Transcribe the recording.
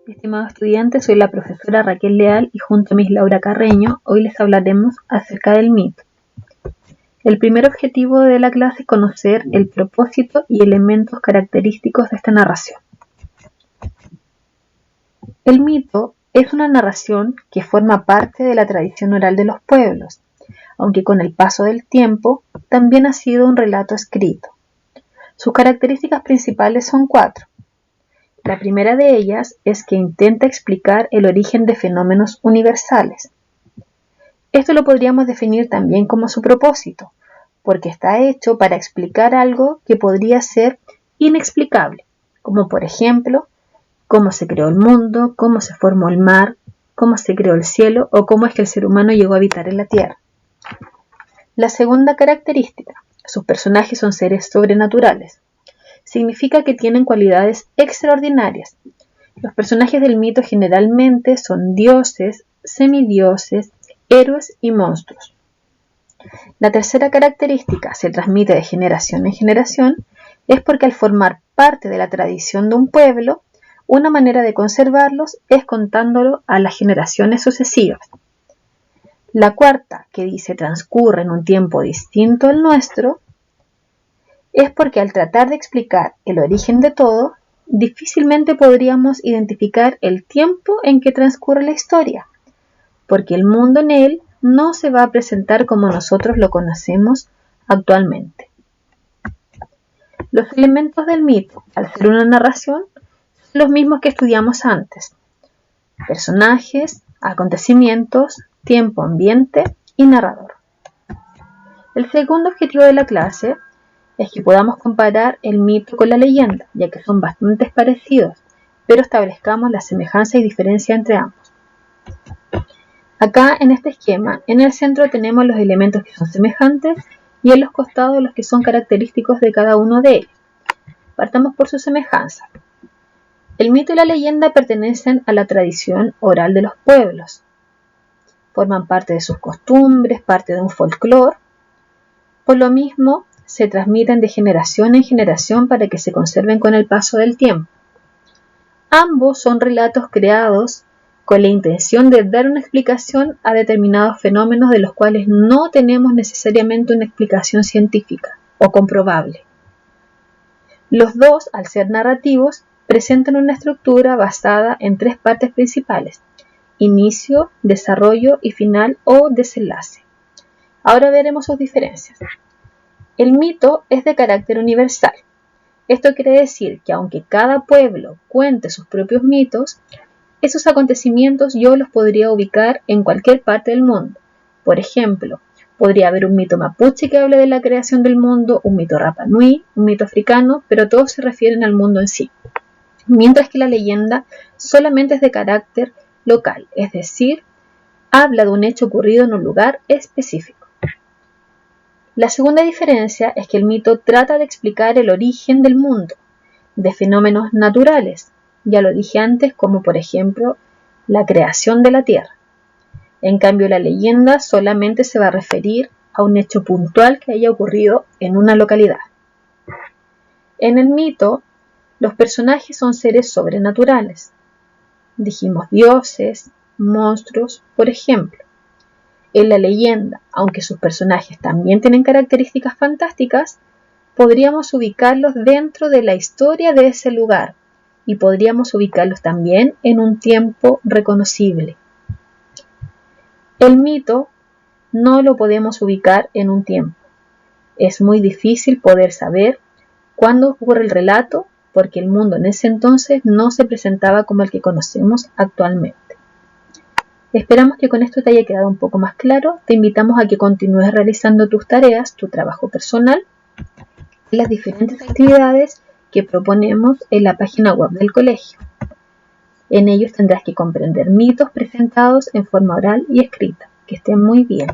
Estimados estudiantes, soy la profesora Raquel Leal y junto a Miss Laura Carreño, hoy les hablaremos acerca del mito. El primer objetivo de la clase es conocer el propósito y elementos característicos de esta narración. El mito es una narración que forma parte de la tradición oral de los pueblos, aunque con el paso del tiempo también ha sido un relato escrito. Sus características principales son 4. La primera de ellas es que intenta explicar el origen de fenómenos universales. Esto lo podríamos definir también como su propósito, porque está hecho para explicar algo que podría ser inexplicable, como por ejemplo, cómo se creó el mundo, cómo se formó el mar, cómo se creó el cielo o cómo es que el ser humano llegó a habitar en la tierra. La segunda característica, sus personajes son seres sobrenaturales. Significa que tienen cualidades extraordinarias. Los personajes del mito generalmente son dioses, semidioses, héroes y monstruos. La tercera característica, se transmite de generación en generación, es porque al formar parte de la tradición de un pueblo, una manera de conservarlos es contándolo a las generaciones sucesivas. La cuarta, que dice transcurre en un tiempo distinto al nuestro, es porque al tratar de explicar el origen de todo, difícilmente podríamos identificar el tiempo en que transcurre la historia, porque el mundo en él no se va a presentar como nosotros lo conocemos actualmente. Los elementos del mito, al ser una narración, son los mismos que estudiamos antes: personajes, acontecimientos, tiempo, ambiente y narrador. El segundo objetivo de la clase es que podamos comparar el mito con la leyenda, ya que son bastante parecidos, pero establezcamos la semejanza y diferencia entre ambos. Acá en este esquema, en el centro tenemos los elementos que son semejantes y en los costados los que son característicos de cada uno de ellos. Partamos por su semejanza. El mito y la leyenda pertenecen a la tradición oral de los pueblos. Forman parte de sus costumbres, parte de un folclore. Por lo mismo, se transmiten de generación en generación para que se conserven con el paso del tiempo. Ambos son relatos creados con la intención de dar una explicación a determinados fenómenos de los cuales no tenemos necesariamente una explicación científica o comprobable. Los dos, al ser narrativos, presentan una estructura basada en 3 partes principales: inicio, desarrollo y final o desenlace. Ahora veremos sus diferencias. El mito es de carácter universal. Esto quiere decir que aunque cada pueblo cuente sus propios mitos, esos acontecimientos yo los podría ubicar en cualquier parte del mundo. Por ejemplo, podría haber un mito mapuche que hable de la creación del mundo, un mito Rapa Nui, un mito africano, pero todos se refieren al mundo en sí. Mientras que la leyenda solamente es de carácter local, es decir, habla de un hecho ocurrido en un lugar específico. La segunda diferencia es que el mito trata de explicar el origen del mundo, de fenómenos naturales, ya lo dije antes, como por ejemplo la creación de la Tierra. En cambio, la leyenda solamente se va a referir a un hecho puntual que haya ocurrido en una localidad. En el mito, los personajes son seres sobrenaturales. Dijimos dioses, monstruos, por ejemplo. En la leyenda, aunque sus personajes también tienen características fantásticas, podríamos ubicarlos dentro de la historia de ese lugar y podríamos ubicarlos también en un tiempo reconocible. El mito no lo podemos ubicar en un tiempo. Es muy difícil poder saber cuándo ocurre el relato, porque el mundo en ese entonces no se presentaba como el que conocemos actualmente. Esperamos que con esto te haya quedado un poco más claro. Te invitamos a que continúes realizando tus tareas, tu trabajo personal, y las diferentes actividades que proponemos en la página web del colegio. En ellos tendrás que comprender mitos presentados en forma oral y escrita. Que estén muy bien.